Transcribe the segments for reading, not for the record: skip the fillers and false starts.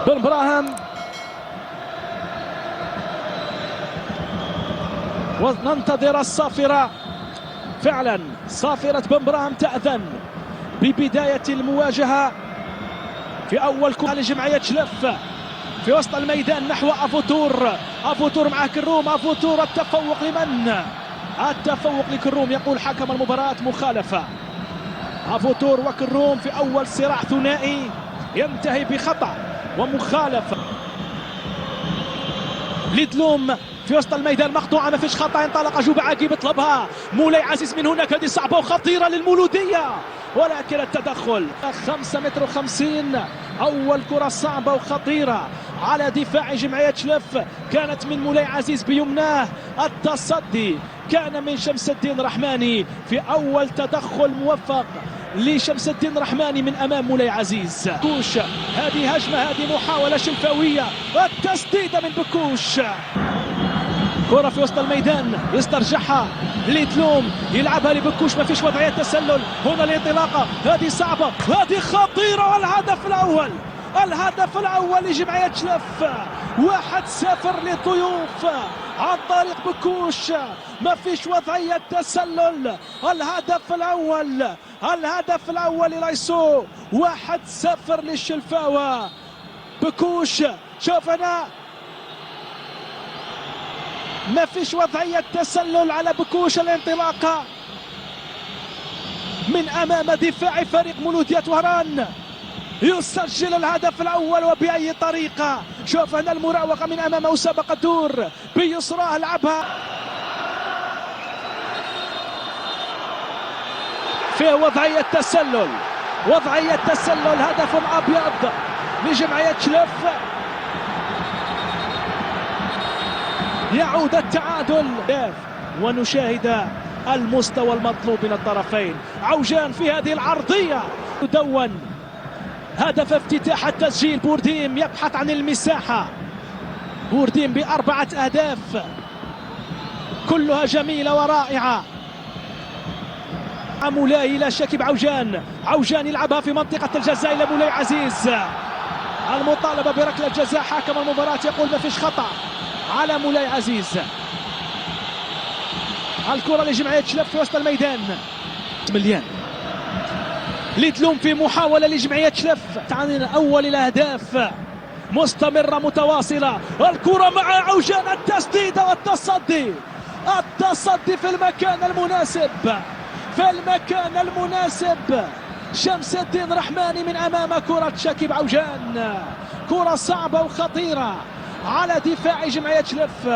بن براهم وننتظر الصافرة. فعلا صافرة بن براهم تأذن ببداية المواجهة في أول كرة لجمعية شلف في وسط الميدان نحو أفوتور. أفوتور مع كروم. أفوتور التفوق لمن؟ التفوق لكروم. يقول حكم المباراة مخالفة. أفوتور وكروم في أول صراع ثنائي ينتهي بخطأ ومخالفة. ليدلوم في وسط الميدان مقطوعة، ما فيش خطأ. انطلق جوبا عقيب يطلبها مولاي عزيز من هناك. هذه صعبة وخطيرة للمولودية ولكن التدخل 5 متر و50. أول كرة صعبة وخطيرة على دفاع جمعية شلف كانت من مولاي عزيز بيمناه. التصدي كان من شمس الدين رحماني في أول تدخل موفق لشمس الدين رحماني من أمام مولاي عزيز. بكوش، هذه هجمة، هذه محاولة شلفاوية. التسديدة من بكوش. كرة في وسط الميدان يسترجعها ليدلوم، يلعبها لبكوش، ما فيش وضعية تسلل. هنا الانطلاقة، هذه صعبة، هذه خطيرة. والهدف الأول، الهدف الأول لجمعية شلف. 1-0 للضيوف عن طريق بكوش، ما فيش وضعية تسلل. الهدف الأول، الهدف الأول للايسو. 1-0 للشلفاوة. بكوش، شوف أنا ما فيش وضعية تسلل على بكوش. الانطلاقة من أمام دفاع فريق مولودية وهران يسجل الهدف الأول وبأي طريقة. شوف هنا المراوغة من أمام أسامة قدور بيسراه لعبها في وضعية تسلل، وضعية تسلل. هدف أبيض لجمعية شلف. يعود التعادل ونشاهد المستوى المطلوب من الطرفين. عوجان في هذه العرضية يدون هدف افتتاح التسجيل. بورديم يبحث عن المساحة. بورديم ب4 أهداف كلها جميلة ورائعة. مولاي إلى شاكب عوجان. عوجان يلعبها في منطقة الجزاء إلى مولاي عزيز. المطالبة بركلة جزاء. حكم المباراة يقول ما فيش خطأ على مولاي عزيز. الكرة لجمعية شلف في وسط الميدان. مليان ليدلوم في محاولة لجمعية شلف عن أول الأهداف مستمرة متواصلة. الكرة مع عوجان، التسديدة والتصدي. التصدي في المكان المناسب، في المكان المناسب. شمس الدين رحماني من أمام كرة شاكب عوجان. كرة صعبة وخطيرة على دفاع جمعية شلف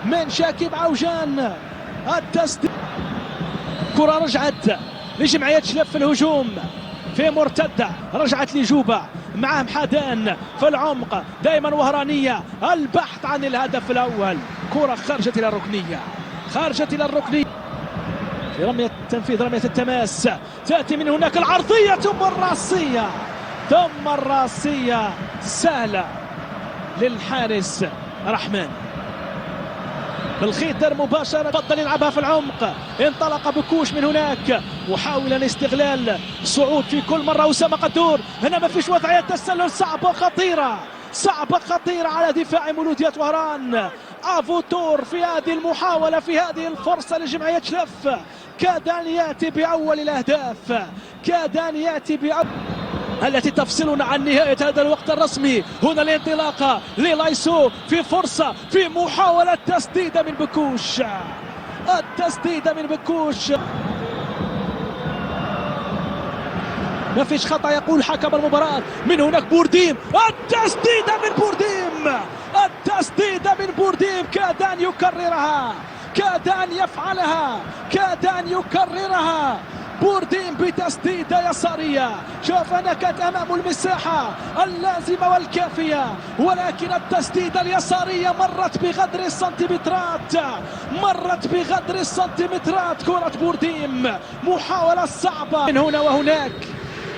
من شاكب عوجان. التسديد. كرة رجعت لجمعية شلف في الهجوم في مرتدة، رجعت لجوبا مع محادان في العمق. دائما وهرانية البحث عن الهدف الأول. كرة خرجت إلى الركنية، خرجت إلى الركنية في رمية تنفيذ رمية التماس. تأتي من هناك العرضية ثم الراسية، ثم الراسية سهلة للحارس رحمن. بالخيطر مباشرة، فضل يلعبها في العمق. انطلق بكوش من هناك محاولا استغلال صعود في كل مرة أسامة قدور. هنا ما فيش وضعية تسلل. صعبة خطيرة، صعبة خطيرة على دفاع مولودية وهران. أفوتور في هذه المحاولة، في هذه الفرصة لجمعية شلف كاد أن يأتي بأول الأهداف، كاد أن يأتي بأول التي تفصلنا عن نهاية هذا الوقت الرسمي. هنا الانطلاقة للايسو في فرصة، في محاولة تسديدة من بكوش. التسديدة من بكوش، ما فيش خطأ يقول حكم المباراة. من هناك بورديم، التسديدة من بورديم، التسديدة من بورديم. كاد أن يكررها، كاد أن يفعلها، كاد أن يكررها. بورديم بتسديدة يسارية. شوف أنا كانت أمام المساحة اللازمة والكافية، ولكن التسديدة اليسارية مرت بغدر السنتيمترات، مرت بغدر السنتيمترات. كرة بورديم، محاولة صعبة من هنا وهناك،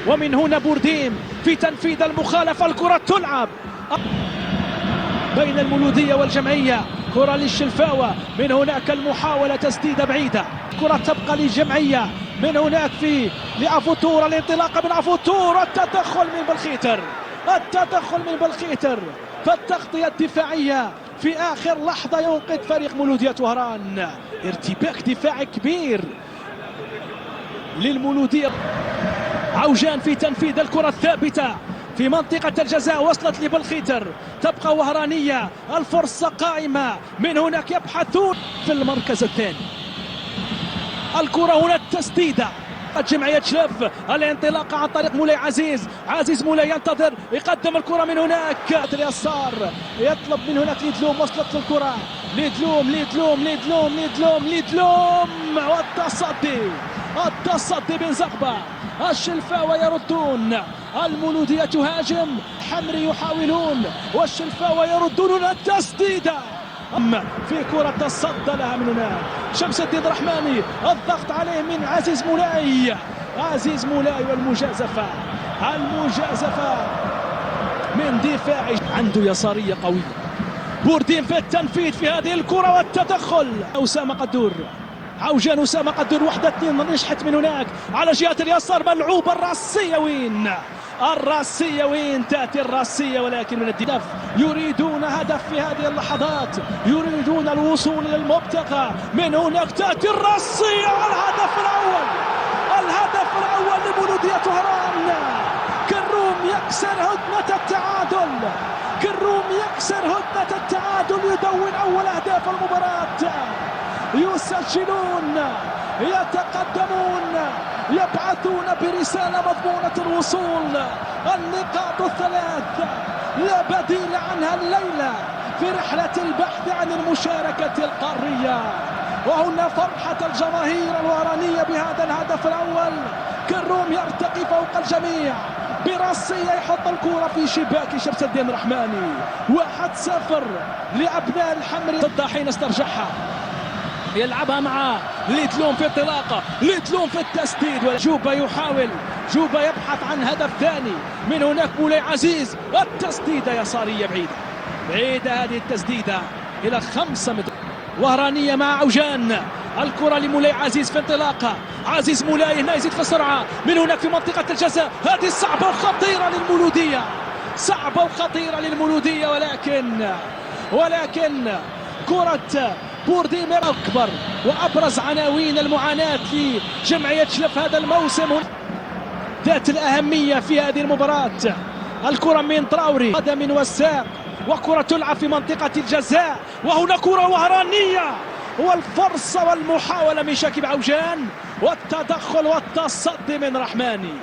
ومن هنا بورديم في تنفيذ المخالفة. الكرة تلعب بين المولودية والجمعية. كرة للشلفاوة، من هناك المحاولة تسديدة بعيدة. كرة تبقى للجمعية من هناك في لعفوتور، الانطلاقه من عفوتور، التدخل من بالخيتر، التدخل من بالخيتر، فالتغطيه الدفاعيه في اخر لحظه ينقذ فريق مولودية وهران. ارتباك دفاعي كبير للمولودية. عوجان في تنفيذ الكرة الثابتة في منطقة الجزاء، وصلت لبالخيتر، تبقى وهرانية، الفرصة قائمة، من هناك يبحثون في المركز الثاني. الكرة هنا التسديدة، جمعية شلف، الانطلاقة عن طريق مولاي عزيز، عزيز مولاي ينتظر، يقدم الكرة من هناك اليسار، يطلب من هناك ليدلوم، وصلت الكرة ليدلوم، والتصدي بن زغبة، الشلفاوة يردون، المولودية تهاجم، حمري يحاولون، والشلفاوة يردون التسديدة في كرة تصدى لها من هنا شمس الدين رحماني، الضغط عليه من عزيز مولاي، عزيز مولاي، والمجازفة، المجازفة من دفاعي، عنده يسارية قوية. بوردين في التنفيذ في هذه الكرة والتدخل، أسامة قدور، عوجان أسامة قدور، واحدة اثنين نجحت من هناك على جهة اليسار، ملعوبة، الراسية وين؟ الراسية وين؟ تأتي الراسية، ولكن من الهدف، يريدون هدف في هذه اللحظات، يريدون الوصول للمبتغى، من هناك تأتي الراسية، والهدف الأول، الهدف الأول لمولودية وهران. كروم يكسر هدنة التعادل، كروم يكسر هدنة التعادل، يدون أول أهداف المباراة، يسجلون، يتقدمون، يبعثون برسالة مضمونة الوصول، النقاط الثلاث لا بديل عنها الليلة في رحلة البحث عن المشاركة القارية. وهنا فرحة الجماهير الوهرانية بهذا الهدف الأول. كروم يرتقي فوق الجميع براسية، يحط الكرة في شباك شمس الدين رحماني، 1-0 لأبناء الحمري ضد حين استرجعها، يلعبها مع ليتلوم في انطلاقه، ليتلوم في التسديد، جوبا يحاول، جوبا يبحث عن هدف ثاني، من هناك مولاي عزيز، التسديده يساريه بعيده هذه التسديده الى 5 متر. وهرانيه مع عوجان، الكره لمولاي عزيز في انطلاقه، عزيز مولاي هنا يزيد في السرعه، من هناك في منطقه الجزاء، هذه صعبه وخطيره للمولوديه، صعبه وخطيره للمولوديه، ولكن كره بوردين أكبر وأبرز عناوين المعاناة في جمعية شلف هذا الموسم، ذات الأهمية في هذه المباراة. الكرة من تراوري، قدم وساق، وكرة تلعب في منطقة الجزاء، وهنا كرة وهرانية، والفرصة والمحاولة من شاكب عوجان، والتدخل والتصدي من رحماني.